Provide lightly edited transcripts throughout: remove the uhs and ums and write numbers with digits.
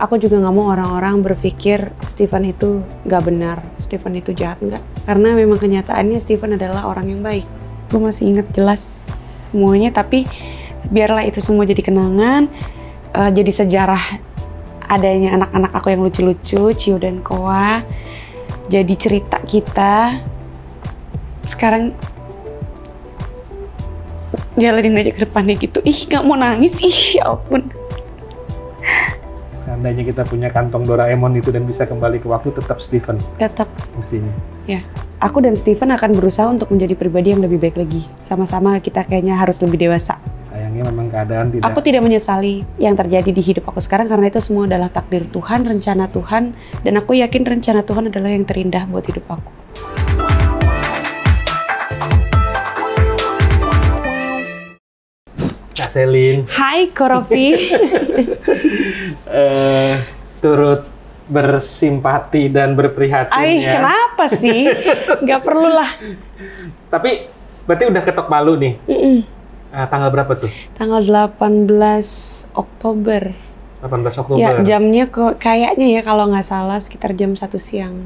Aku juga nggak mau orang-orang berpikir Steven itu nggak benar, Steven itu jahat, nggak. Karena memang kenyataannya Steven adalah orang yang baik. Gue masih inget jelas semuanya, tapi biarlah itu semua jadi kenangan, jadi sejarah adanya anak-anak aku yang lucu-lucu, Cio dan Koa, jadi cerita kita. Sekarang jalanin aja ke depannya gitu. Ih, nggak mau nangis, ih ya ampun. Seandainya kita punya kantong Doraemon itu dan bisa kembali ke waktu, tetap Steven. Tetap. Mestinya. Ya. Aku dan Steven akan berusaha untuk menjadi pribadi yang lebih baik lagi. Sama-sama kita kayaknya harus lebih dewasa. Sayangnya memang keadaan tidak. Aku tidak menyesali yang terjadi di hidup aku sekarang karena itu semua adalah takdir Tuhan, rencana Tuhan. Dan aku yakin rencana Tuhan adalah yang terindah buat hidup aku. Kak Selin. Hai Korofi. Turut bersimpati dan berprihatin ya. Kenapa sih? Gak perlu lah. Tapi berarti udah ketok palu nih. Tanggal berapa tuh? Tanggal 18 Oktober. 18 Oktober. Ya, jamnya kayaknya ya kalau nggak salah sekitar jam 1 siang.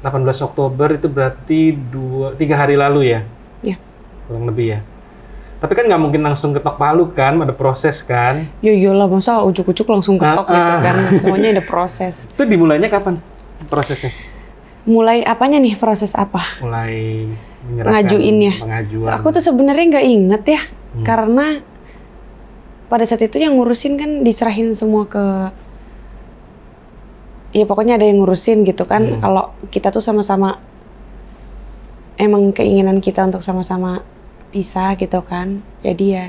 18 Oktober itu berarti 3 hari lalu ya? Ya. Kurang lebih ya. Tapi kan nggak mungkin langsung ketok palu kan, ada proses kan? Yolah, masa ujuk-ujuk langsung ketok gitu kan? Semuanya ada proses. Itu dimulainya kapan prosesnya? Mulai apanya nih, proses apa? Mulai menyerahkan ngajuinnya. Pengajuan. Aku tuh sebenarnya nggak inget ya, karena pada saat itu yang ngurusin kan diserahin semua ke, ya pokoknya ada yang ngurusin gitu kan. Kalau kita tuh sama-sama emang keinginan kita untuk sama-sama pisah gitu kan, jadi ya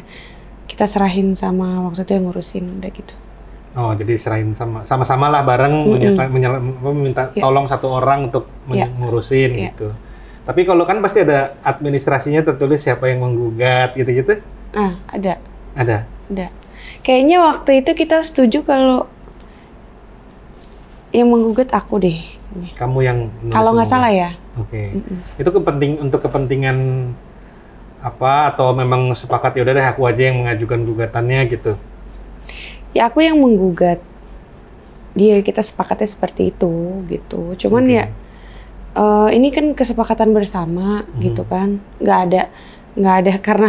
kita serahin sama waktu itu yang ngurusin, udah gitu. Oh, jadi serahin sama-sama lah bareng meminta tolong satu orang untuk ngurusin gitu. Tapi kalau kan pasti ada administrasinya tertulis siapa yang menggugat gitu-gitu. Ada. Ada. Kayaknya waktu itu kita setuju kalau yang menggugat aku deh. Kamu yang kalau nggak salah ya. Oke. Itu untuk kepentingan apa, atau memang sepakat ya udah deh aku aja yang mengajukan gugatannya gitu? Ya aku yang menggugat dia, kita sepakatnya seperti itu gitu. Cuman ya ini kan kesepakatan bersama gitu kan, nggak ada karena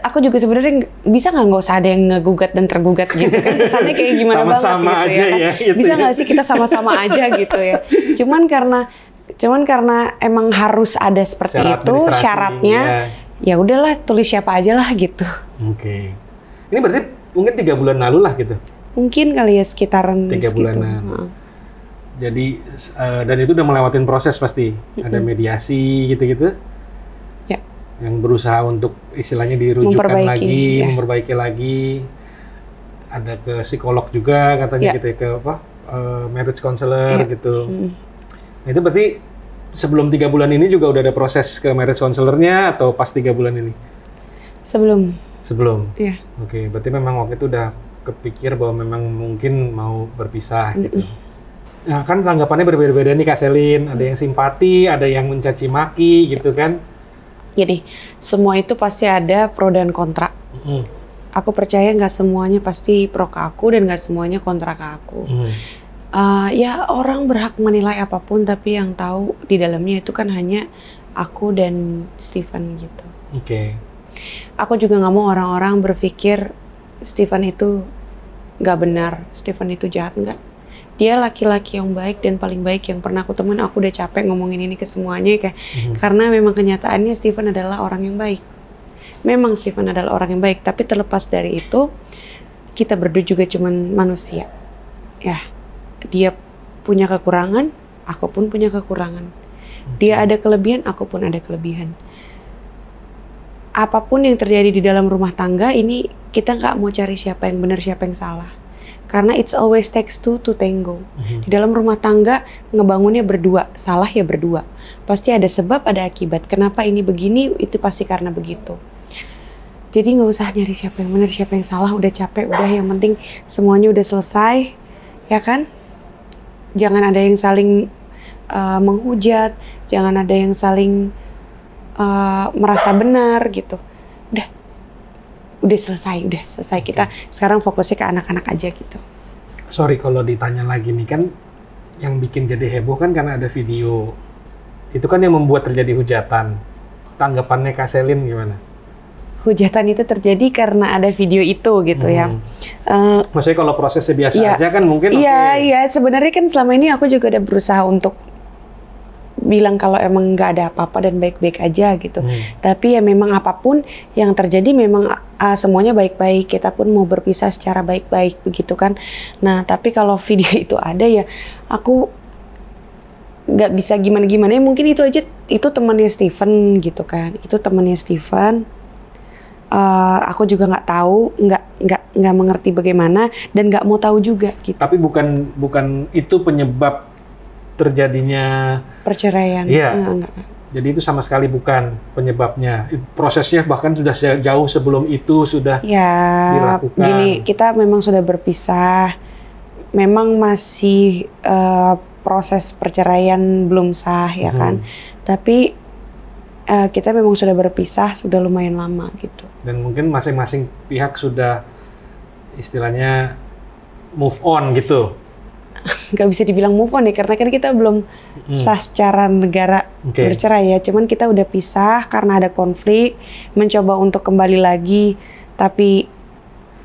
aku juga sebenarnya bisa nggak usah ada yang ngegugat dan tergugat gitu kan, kesannya kayak gimana sama-sama banget gitu aja ya kan? Gitu bisa nggak sih kita sama-sama aja gitu ya. Cuman karena emang harus ada seperti itu syaratnya, ya udahlah tulis siapa aja lah gitu. Oke. Ini berarti mungkin 3 bulan lalu lah gitu? Mungkin kali ya, sekitaran 3 bulanan. Jadi, dan itu udah melewatin proses pasti? Ada mediasi gitu-gitu? Ya. Yang berusaha untuk istilahnya dirujukan memperbaiki lagi. Ada ke psikolog juga katanya gitu ya, ke marriage counselor gitu. Itu berarti sebelum 3 bulan ini juga udah ada proses ke marriage counselor-nya atau pas 3 bulan ini? Sebelum? Iya. Oke, berarti memang waktu itu udah kepikir bahwa memang mungkin mau berpisah gitu. Nah, kan tanggapannya berbeda-beda nih Kak Selin. Ada yang simpati, ada yang mencaci maki gitu kan? Jadi, semua itu pasti ada pro dan kontra. Aku percaya nggak semuanya pasti pro ke aku dan nggak semuanya kontra ke aku. Ya orang berhak menilai apapun, tapi yang tahu di dalamnya itu kan hanya aku dan Steven gitu. Oke. Aku juga nggak mau orang-orang berpikir Steven itu nggak benar, Steven itu jahat, nggak. Dia laki-laki yang baik dan paling baik yang pernah aku temuin. Aku udah capek ngomongin ini ke semuanya kayak karena memang kenyataannya Steven adalah orang yang baik. Memang Steven adalah orang yang baik, tapi terlepas dari itu kita berdua juga cuman manusia. Ya. Dia punya kekurangan, aku pun punya kekurangan. Dia ada kelebihan, aku pun ada kelebihan. Apapun yang terjadi di dalam rumah tangga ini, kita nggak mau cari siapa yang benar, siapa yang salah. Karena it's always takes two to tango. Di dalam rumah tangga, ngebangunnya berdua, salah ya berdua. Pasti ada sebab, ada akibat. Kenapa ini begini, itu pasti karena begitu. Jadi nggak usah nyari siapa yang benar, siapa yang salah. Udah capek, udah yang penting semuanya udah selesai, ya kan? Jangan ada yang saling menghujat, jangan ada yang saling merasa benar gitu. Udah selesai kita sekarang fokusnya ke anak-anak aja gitu. sorry kalau ditanya lagi nih, kan yang bikin jadi heboh kan karena ada video. Itu kan yang membuat terjadi hujatan. Tanggapannya Kak Selin gimana? Hujatan itu terjadi karena ada video itu gitu ya. Maksudnya kalau prosesnya biasa aja kan mungkin Iya, sebenarnya kan selama ini aku juga udah berusaha untuk bilang kalau emang nggak ada apa-apa dan baik-baik aja gitu. Tapi ya memang apapun yang terjadi memang semuanya baik-baik. Kita pun mau berpisah secara baik-baik begitu kan. Nah tapi kalau video itu ada ya aku nggak bisa gimana-gimana. Mungkin itu aja, itu temannya Steven gitu kan. Itu temannya Steven. Aku juga nggak tahu, nggak mengerti bagaimana dan nggak mau tahu juga gitu. Tapi bukan itu penyebab terjadinya perceraian. Iya. Enggak. Jadi itu sama sekali bukan penyebabnya. Prosesnya bahkan sudah jauh sebelum itu sudah dilakukan. Gini, kita memang sudah berpisah. Memang masih proses perceraian belum sah ya kan. Tapi kita memang sudah berpisah sudah lumayan lama gitu. Dan mungkin masing-masing pihak sudah istilahnya move on gitu. Gak bisa dibilang move on ya, karena kan kita belum sah secara negara bercerai ya. Cuman kita udah pisah karena ada konflik, mencoba untuk kembali lagi, tapi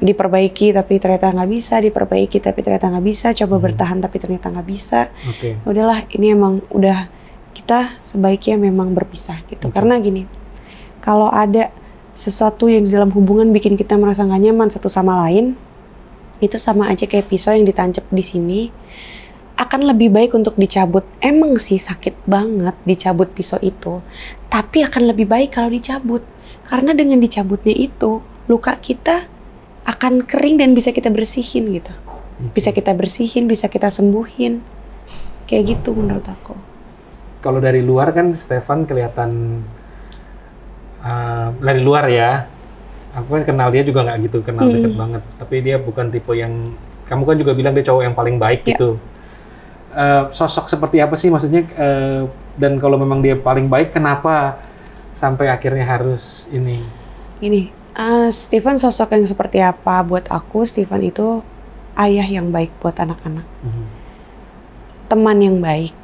diperbaiki tapi ternyata nggak bisa, diperbaiki tapi ternyata nggak bisa, coba bertahan tapi ternyata nggak bisa. Udahlah, ini emang udah kita sebaiknya memang berpisah gitu. Karena gini, kalau ada sesuatu yang di dalam hubungan bikin kita merasa nggak nyaman satu sama lain, itu sama aja kayak pisau yang ditancap di sini, akan lebih baik untuk dicabut. Emang sih sakit banget dicabut pisau itu, tapi akan lebih baik kalau dicabut. Karena dengan dicabutnya itu, luka kita akan kering dan bisa kita bersihin gitu. Bisa kita bersihin, bisa kita sembuhin. Kayak gitu menurut aku. Kalau dari luar kan Stefan kelihatan, dari luar ya, aku kan kenal dia juga nggak gitu kenal deket banget, tapi dia bukan tipe yang, kamu kan juga bilang dia cowok yang paling baik gitu. Sosok seperti apa sih maksudnya, dan kalau memang dia paling baik, kenapa sampai akhirnya harus ini? Gini, Steven sosok yang seperti apa buat aku? Steven itu ayah yang baik buat anak-anak, teman yang baik,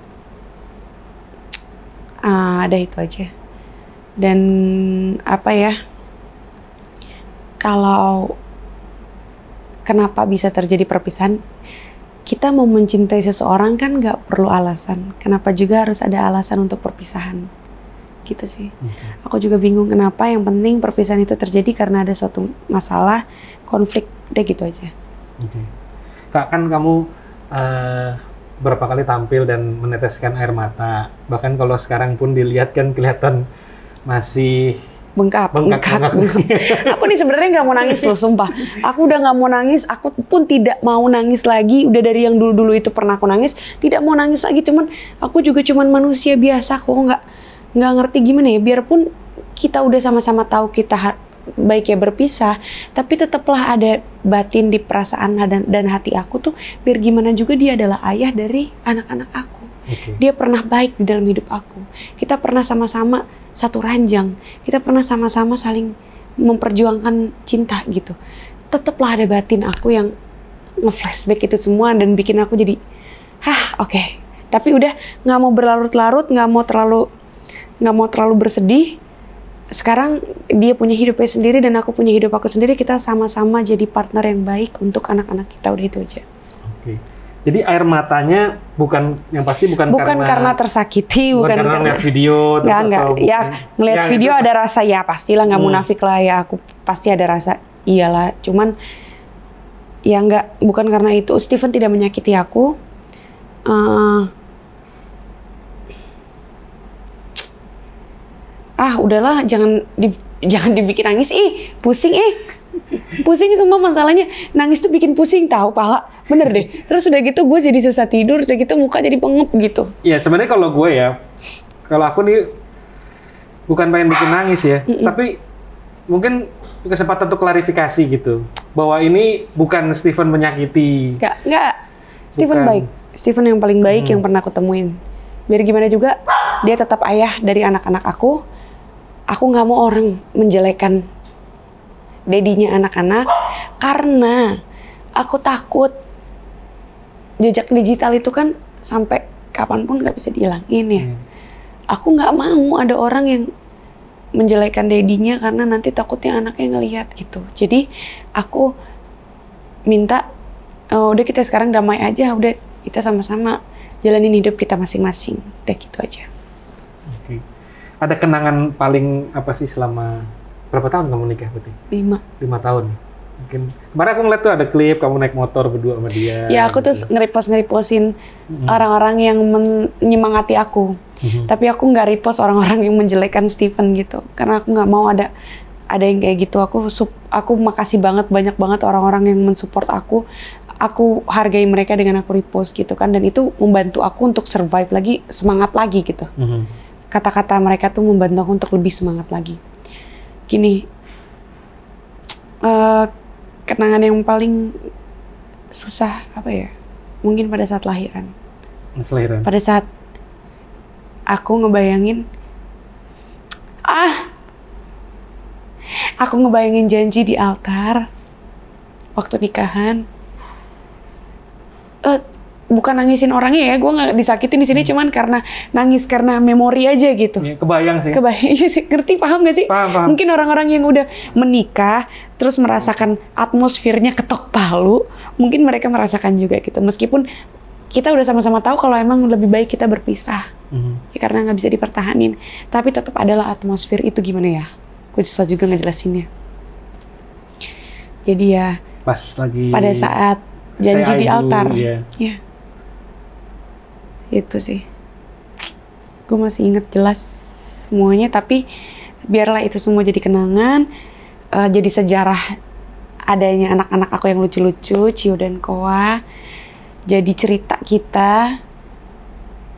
ada itu aja. Dan apa ya? Kalau kenapa bisa terjadi perpisahan, kita mau mencintai seseorang kan nggak perlu alasan. Kenapa juga harus ada alasan untuk perpisahan? Gitu sih. Aku juga bingung kenapa, yang penting perpisahan itu terjadi karena ada suatu masalah, konflik, udah gitu aja. Kak, kan kamu berapa kali tampil dan meneteskan air mata. Bahkan kalau sekarang pun dilihat kan kelihatan masih bengkak. Aku nih sebenarnya nggak mau nangis loh, sumpah. Aku udah nggak mau nangis. Aku pun tidak mau nangis lagi. Udah dari yang dulu-dulu itu pernah aku nangis, tidak mau nangis lagi. Cuman aku juga cuman manusia biasa kok, nggak ngerti gimana ya. Biarpun kita udah sama-sama tahu kita baiknya berpisah, tapi tetaplah ada batin di perasaan dan hati aku tuh. Biar gimana juga dia adalah ayah dari anak-anak aku. Dia pernah baik di dalam hidup aku. Kita pernah sama-sama satu ranjang, kita pernah sama-sama saling memperjuangkan cinta gitu. Tetaplah ada batin aku yang nge-flashback itu semua dan bikin aku jadi, oke. Tapi udah nggak mau berlarut-larut, nggak mau terlalu bersedih. Sekarang dia punya hidupnya sendiri dan aku punya hidup aku sendiri. Kita sama-sama jadi partner yang baik untuk anak-anak kita, udah itu aja. Jadi air matanya bukan karena tersakiti, bukan karena ngeliat video, ngeliat video ada rasa, ya pastilah nggak munafik lah ya, aku pasti ada rasa, iyalah. Cuman ya bukan karena itu. Steven tidak menyakiti aku. Udahlah, jangan dibikin nangis, pusing. Pusing sumpah, masalahnya nangis tuh bikin pusing tahu, pala. Bener deh. Terus udah gitu gue jadi susah tidur, udah gitu muka jadi pengep gitu. Iya, sebenarnya kalau aku nih bukan pengen bikin nangis ya, tapi mungkin kesempatan untuk klarifikasi gitu, bahwa ini bukan Steven menyakiti. Enggak. Steven baik. Steven yang paling baik yang pernah aku temuin. Biar gimana juga, dia tetap ayah dari anak-anak aku. Aku nggak mau orang menjelekkan dedinya anak-anak, karena aku takut jejak digital itu kan sampai kapanpun nggak bisa dihilangin ya. Aku nggak mau ada orang yang menjelekan dedinya karena nanti takutnya anaknya ngelihat gitu. Jadi aku minta udah kita sekarang damai aja, udah kita sama-sama jalanin hidup kita masing-masing, udah gitu aja. Oke. Ada kenangan paling apa sih selama berapa tahun kamu nikah berarti? 5 tahun. Mungkin kemarin aku ngeliat tuh ada klip kamu naik motor berdua sama dia. Ya aku gitu. tuh nge-repost orang-orang yang menyemangati aku. Tapi aku nggak repost orang-orang yang menjelekkan Stephen gitu. Karena aku nggak mau ada yang kayak gitu. Aku makasih banyak banget orang-orang yang mensupport aku. Aku hargai mereka dengan aku repost gitu kan. Dan itu membantu aku untuk survive lagi, semangat lagi gitu. Kata-kata mereka tuh membantu aku untuk lebih semangat lagi. Gini, kenangan yang paling susah apa ya? Mungkin pada saat lahiran. Pada saat aku ngebayangin, aku ngebayangin janji di altar waktu nikahan. Bukan nangisin orangnya ya, gue nggak disakitin di sini, cuman karena nangis karena memori aja gitu. Ya, kebayang sih. Ngerti, paham gak sih? Paham. Mungkin orang-orang yang udah menikah terus merasakan atmosfernya ketok palu, mungkin mereka merasakan juga gitu. Meskipun kita udah sama-sama tahu kalau emang lebih baik kita berpisah, ya karena nggak bisa dipertahanin. Tapi tetap adalah atmosfer itu gimana ya? Gue susah juga ngejelasinnya. Jadi ya. Pas lagi. Pada saat janji di altar. Ya. Itu sih. Gue masih inget jelas semuanya, tapi biarlah itu semua jadi kenangan, jadi sejarah adanya anak-anak aku yang lucu-lucu, Cio dan Koa, jadi cerita kita.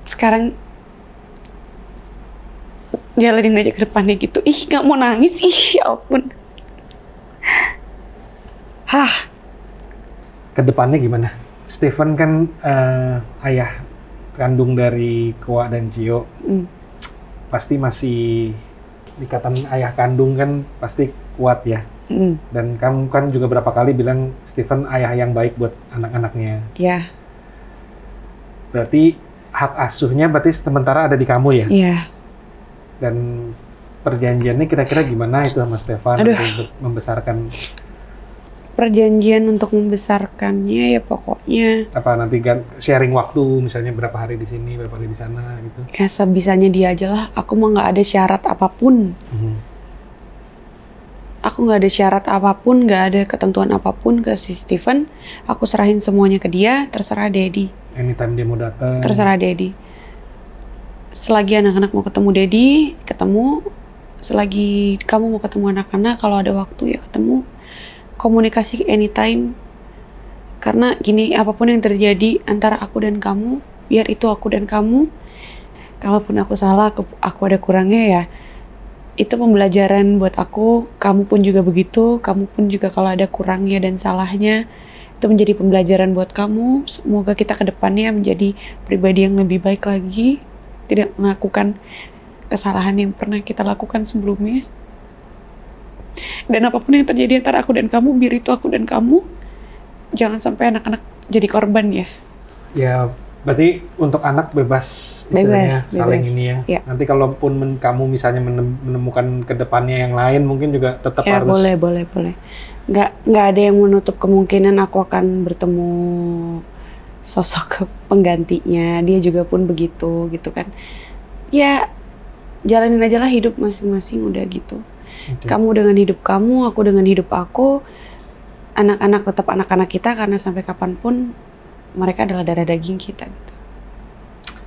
Sekarang jalanin aja ke depannya gitu. Gak mau nangis, ya ampun. Ke depannya gimana? Stephen kan ayah kandung dari Koa dan Cio. Pasti masih ikatan ayah kandung kan pasti kuat ya. Dan kamu kan juga berapa kali bilang Stephen ayah yang baik buat anak-anaknya. Iya. Berarti hak asuhnya berarti sementara ada di kamu ya? Iya. Dan perjanjiannya kira-kira gimana itu sama Stephen untuk membesarkan? Perjanjian untuk membesarkannya ya pokoknya. Apa nanti sharing waktu, misalnya berapa hari di sini, berapa hari di sana gitu? Ya sebisanya dia aja lah. Aku mah nggak ada syarat apapun. Aku nggak ada syarat apapun, nggak ada ketentuan apapun ke si Stephen. Aku serahin semuanya ke dia, terserah Daddy. Anytime dia mau datang. Terserah Daddy. Selagi anak-anak mau ketemu Daddy, ketemu. Selagi kamu mau ketemu anak-anak, kalau ada waktu ya ketemu. Komunikasi anytime. Karena gini, apapun yang terjadi antara aku dan kamu, biar itu aku dan kamu. Kalaupun aku salah, aku ada kurangnya ya, itu pembelajaran buat aku. Kamu pun juga begitu. Kamu pun juga kalau ada kurangnya dan salahnya, itu menjadi pembelajaran buat kamu. Semoga kita ke depannya menjadi pribadi yang lebih baik lagi, tidak melakukan kesalahan yang pernah kita lakukan sebelumnya. Dan apapun yang terjadi antara aku dan kamu, biar itu aku dan kamu. Jangan sampai anak-anak jadi korban ya. Ya, berarti untuk anak bebas istilahnya saling ini ya. Nanti kalaupun kamu misalnya menemukan ke depannya yang lain, mungkin juga tetap harus. Ya boleh. Nggak ada yang menutup kemungkinan aku akan bertemu sosok penggantinya. Dia juga pun begitu gitu kan. Ya jalanin aja lah hidup masing-masing, udah gitu. Kamu dengan hidup kamu, aku dengan hidup aku. Anak-anak tetap anak-anak kita, karena sampai kapanpun mereka adalah darah daging kita gitu.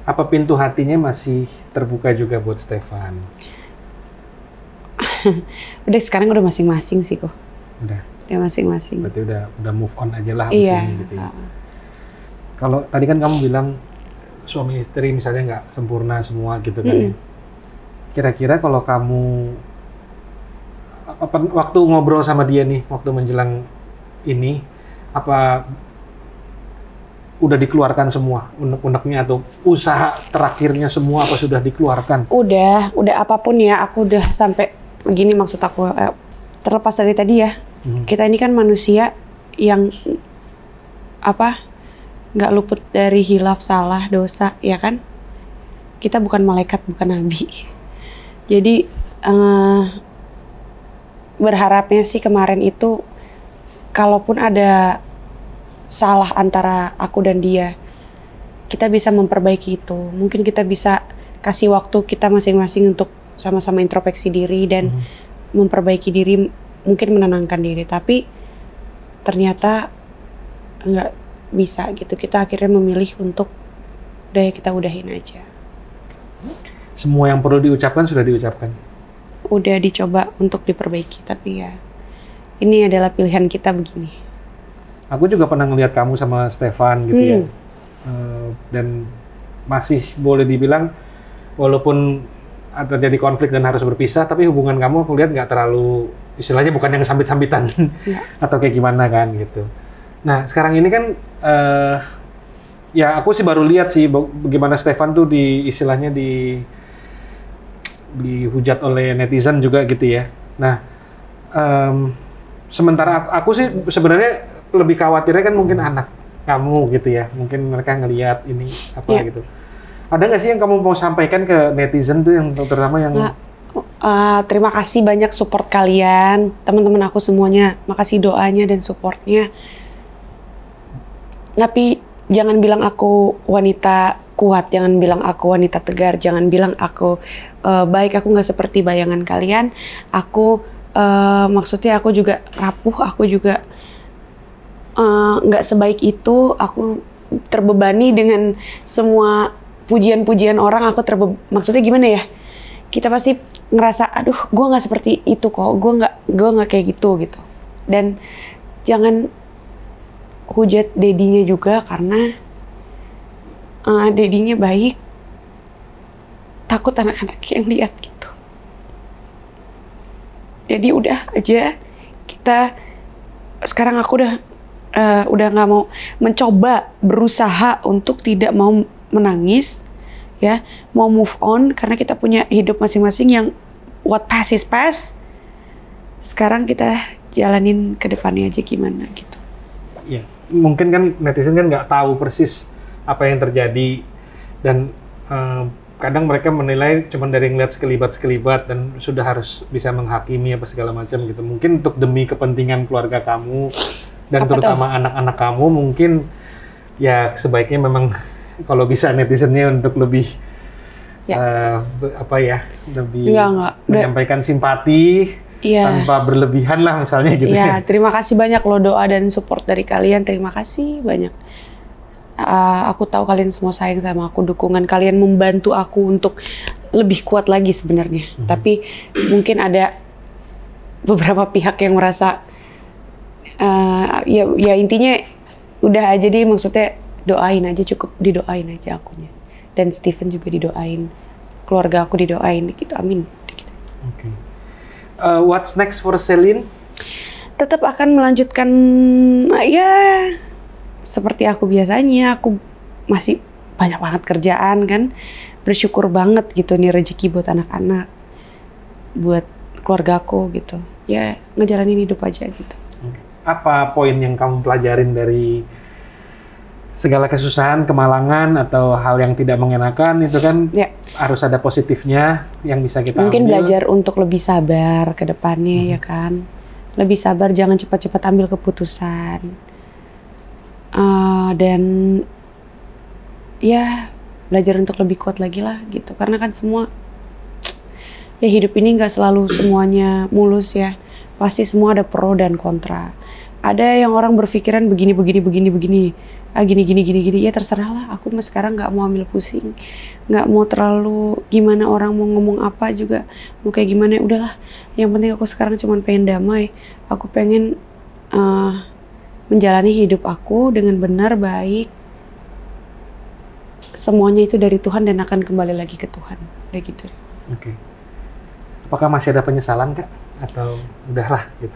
Apa pintu hatinya masih terbuka juga buat Stephen? Udah sekarang udah masing-masing sih kok. Udah masing-masing. Berarti udah move on aja lah abis ini gitu ya. Kalau tadi kan kamu bilang suami istri misalnya nggak sempurna semua gitu kan ya. Kira-kira kalau kamu waktu ngobrol sama dia nih, waktu menjelang ini, apa udah dikeluarkan semua unek-uneknya atau usaha terakhirnya semua apa sudah dikeluarkan? Udah apapun ya, aku udah sampai begini. Maksud aku terlepas dari tadi ya, kita ini kan manusia yang nggak luput dari hilaf, salah, dosa, ya kan? Kita bukan malaikat, bukan nabi. Jadi berharapnya sih kemarin itu, kalaupun ada salah antara aku dan dia, kita bisa memperbaiki itu. Mungkin kita bisa kasih waktu kita masing-masing untuk sama-sama introspeksi diri dan memperbaiki diri, mungkin menenangkan diri. Tapi ternyata nggak bisa gitu. Kita akhirnya memilih untuk udah kita udahin aja. Semua yang perlu diucapkan sudah diucapkan. Udah dicoba untuk diperbaiki, tapi ya ini adalah pilihan kita begini. Aku juga pernah ngelihat kamu sama Stefan gitu ya. Dan masih boleh dibilang walaupun terjadi konflik dan harus berpisah, tapi hubungan kamu aku lihat nggak terlalu, istilahnya bukan yang sambit-sambitan atau kayak gimana kan gitu. Nah sekarang ini kan ya aku sih baru lihat sih bagaimana Stefan tuh istilahnya dihujat oleh netizen juga gitu ya. Nah sementara aku sih sebenarnya lebih khawatirnya kan mungkin anak kamu gitu ya, mungkin mereka ngelihat ini apa gitu. Ada nggak sih yang kamu mau sampaikan ke netizen tuh, yang terutama yang terima kasih banyak support kalian, teman-teman aku semuanya, makasih doanya dan supportnya. Tapi jangan bilang aku wanita kuat, jangan bilang aku wanita tegar, jangan bilang aku baik, aku nggak seperti bayangan kalian. Aku maksudnya aku juga rapuh, aku juga nggak sebaik itu. Aku terbebani dengan semua pujian-pujian orang. Aku maksudnya gimana ya? Kita pasti ngerasa, aduh, gue nggak seperti itu kok. Gue nggak kayak gitu. Dan jangan hujat dedinya juga, karena dedinya baik. Takut anak-anak yang lihat gitu. Jadi udah aja, kita sekarang aku udah nggak mau mencoba, berusaha untuk tidak mau menangis, ya, mau move on, karena kita punya hidup masing-masing yang what past is past. Sekarang kita jalanin ke depannya aja gimana gitu. Ya, mungkin kan netizen kan nggak tahu persis apa yang terjadi, dan kadang mereka menilai cuma dari ngeliat sekelibat dan sudah harus bisa menghakimi apa segala macam gitu. Mungkin untuk demi kepentingan keluarga kamu dan apa terutama anak-anak kamu, mungkin ya sebaiknya memang kalau bisa netizennya untuk lebih lebih menyampaikan simpati tanpa berlebihan lah misalnya gitu ya. Terima kasih banyak loh doa dan support dari kalian, terima kasih banyak. Aku tahu kalian semua sayang sama aku, dukungan kalian membantu aku untuk lebih kuat lagi sebenarnya. Tapi mungkin ada beberapa pihak yang merasa ya intinya udah aja deh, maksudnya doain aja, cukup didoain aja akunya, dan Stephen juga didoain, keluarga aku didoain gitu, amin gitu. Okay. What's next for Celine? Tetap akan melanjutkan ya seperti aku biasanya. Aku masih banyak banget kerjaan kan, bersyukur banget gitu nih rezeki buat anak-anak, buat keluarga aku gitu ya, ngejalanin hidup aja gitu. Apa poin yang kamu pelajarin dari segala kesusahan, kemalangan, atau hal yang tidak mengenakan itu kan harus ada positifnya yang bisa kita mungkin ambil. Belajar untuk lebih sabar ke depannya ya kan. Lebih sabar, jangan cepat-cepat ambil keputusan. Dan ya belajar untuk lebih kuat lagi lah gitu. Karena kan semua, ya hidup ini nggak selalu semuanya mulus ya. Pasti semua ada pro dan kontra. Ada yang orang berpikiran begini, gini, ya terserah lah. Aku mah sekarang nggak mau ambil pusing, nggak mau terlalu gimana orang mau ngomong apa juga, mau kayak gimana, udahlah. Yang penting aku sekarang cuma pengen damai. Aku pengen menjalani hidup aku dengan benar, baik. Semuanya itu dari Tuhan dan akan kembali lagi ke Tuhan, kayak gitu. Oke. Apakah masih ada penyesalan, Kak? Atau udahlah gitu?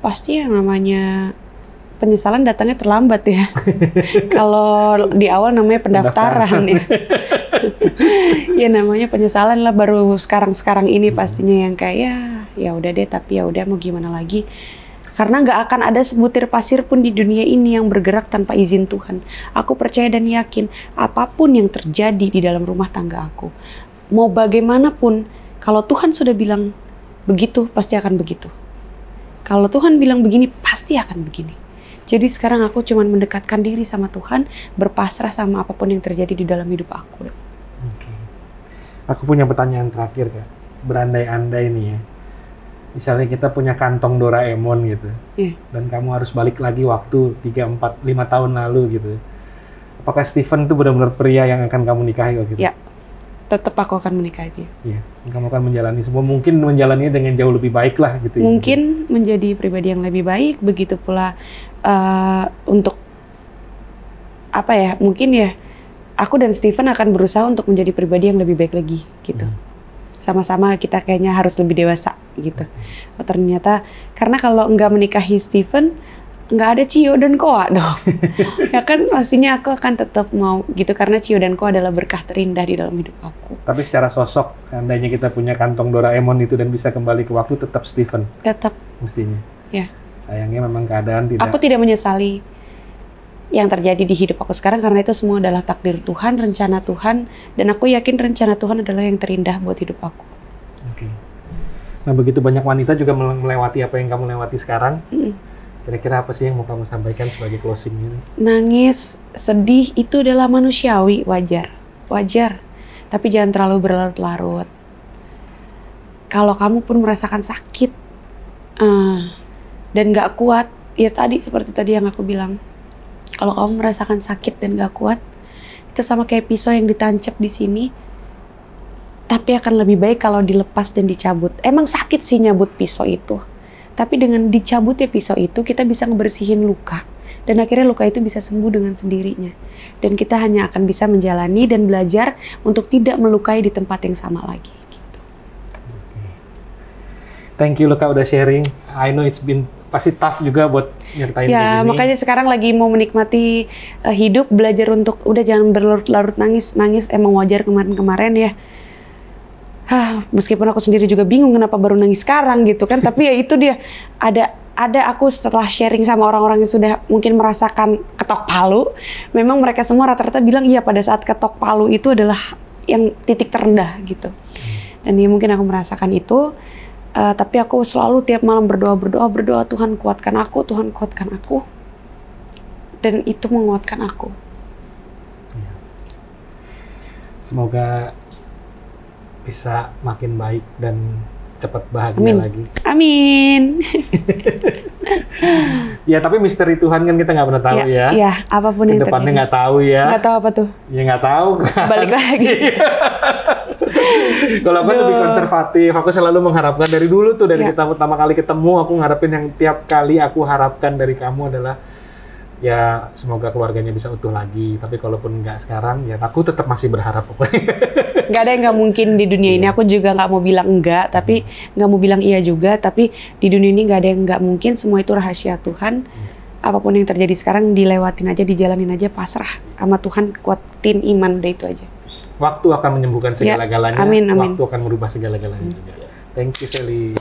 Pasti yang namanya penyesalan datangnya terlambat ya. Kalau di awal namanya pendaftaran ya. Ya namanya penyesalan lah, baru sekarang ini pastinya yang kayak ya udah deh, tapi ya udah mau gimana lagi. Karena nggak akan ada sebutir pasir pun di dunia ini yang bergerak tanpa izin Tuhan. Aku percaya dan yakin apapun yang terjadi di dalam rumah tangga aku, mau bagaimanapun, kalau Tuhan sudah bilang begitu, pasti akan begitu. Kalau Tuhan bilang begini, pasti akan begini. Jadi sekarang aku cuma mendekatkan diri sama Tuhan, berpasrah sama apapun yang terjadi di dalam hidup aku. Oke. Aku punya pertanyaan terakhir, Kak. Berandai-andai nih ya. Misalnya kita punya kantong Doraemon gitu. Dan kamu harus balik lagi waktu 3, 4, 5 tahun lalu gitu. Apakah Steven itu benar-benar pria yang akan kamu nikahi waktu itu? Ya, tetap aku akan menikahi dia. Iya, kamu akan menjalani semua. Mungkin menjalaninya dengan jauh lebih baik lah gitu. Mungkin menjadi pribadi yang lebih baik, begitu pula untuk apa ya? Mungkin ya, aku dan Steven akan berusaha untuk menjadi pribadi yang lebih baik lagi gitu. Sama-sama kita kayaknya harus lebih dewasa gitu. Oh, ternyata karena kalau nggak menikahi Steven, nggak ada Cio dan Koa dong. Ya kan, pastinya aku akan tetap mau gitu karena Cio dan Koa adalah berkah terindah di dalam hidup aku. Tapi secara sosok, seandainya kita punya kantong Doraemon itu dan bisa kembali ke waktu, tetap Steven. Tetap. Mestinya. Ya. Sayangnya memang keadaan tidak. Aku tidak menyesali yang terjadi di hidup aku sekarang karena itu semua adalah takdir Tuhan, rencana Tuhan, dan aku yakin rencana Tuhan adalah yang terindah buat hidup aku. Oke. Nah, begitu banyak wanita juga melewati apa yang kamu lewati sekarang. Kira-kira apa sih yang mau kamu sampaikan sebagai closing ini? Nangis, sedih itu adalah manusiawi, wajar. Tapi jangan terlalu berlarut-larut. Kalau kamu pun merasakan sakit dan gak kuat, ya tadi seperti tadi yang aku bilang. Kalau kamu merasakan sakit dan gak kuat, itu sama kayak pisau yang ditancap di sini, tapi akan lebih baik kalau dilepas dan dicabut. Emang sakit sih nyabut pisau itu, tapi dengan dicabutnya pisau itu, kita bisa ngebersihin luka, dan akhirnya luka itu bisa sembuh dengan sendirinya. Dan kita hanya akan bisa menjalani dan belajar untuk tidak melukai di tempat yang sama lagi. Gitu. Thank you Luka udah sharing. I know it's been pasti tough juga buat nyertain ya, makanya sekarang lagi mau menikmati hidup, belajar untuk udah jangan berlarut-larut nangis emang wajar kemarin-kemarin ya. Meskipun aku sendiri juga bingung kenapa baru nangis sekarang gitu kan, tapi ya itu dia, ada aku setelah sharing sama orang-orang yang sudah mungkin merasakan ketok palu, memang mereka semua rata-rata bilang iya pada saat ketok palu itu adalah yang titik terendah gitu. Dan ya mungkin aku merasakan itu. Tapi aku selalu tiap malam berdoa, Tuhan kuatkan aku, dan itu menguatkan aku. Semoga bisa makin baik dan cepat bahagia lagi. Amin. Ya, tapi misteri Tuhan kan kita nggak pernah tahu ya. Iya, apapun yang terjadi. Kedepannya nggak tahu ya. Nggak tahu apa tuh? Ya nggak tahu kan. Balik lagi. Kalau aku lebih konservatif, aku selalu mengharapkan dari dulu tuh, dari kita pertama kali ketemu, aku ngarepin yang tiap kali aku harapkan dari kamu adalah ya semoga keluarganya bisa utuh lagi. Tapi kalaupun nggak sekarang, ya aku tetap masih berharap pokoknya. Nggak ada yang nggak mungkin di dunia ini. Aku juga nggak mau bilang enggak, tapi nggak mau bilang iya juga. Tapi di dunia ini nggak ada yang nggak mungkin. Semua itu rahasia Tuhan. Apapun yang terjadi sekarang, dilewatin aja, dijalanin aja, pasrah sama Tuhan, kuatin iman, udah itu aja. Waktu akan menyembuhkan segala-galanya. Amin. Waktu akan merubah segala-galanya juga. Thank you, Sally.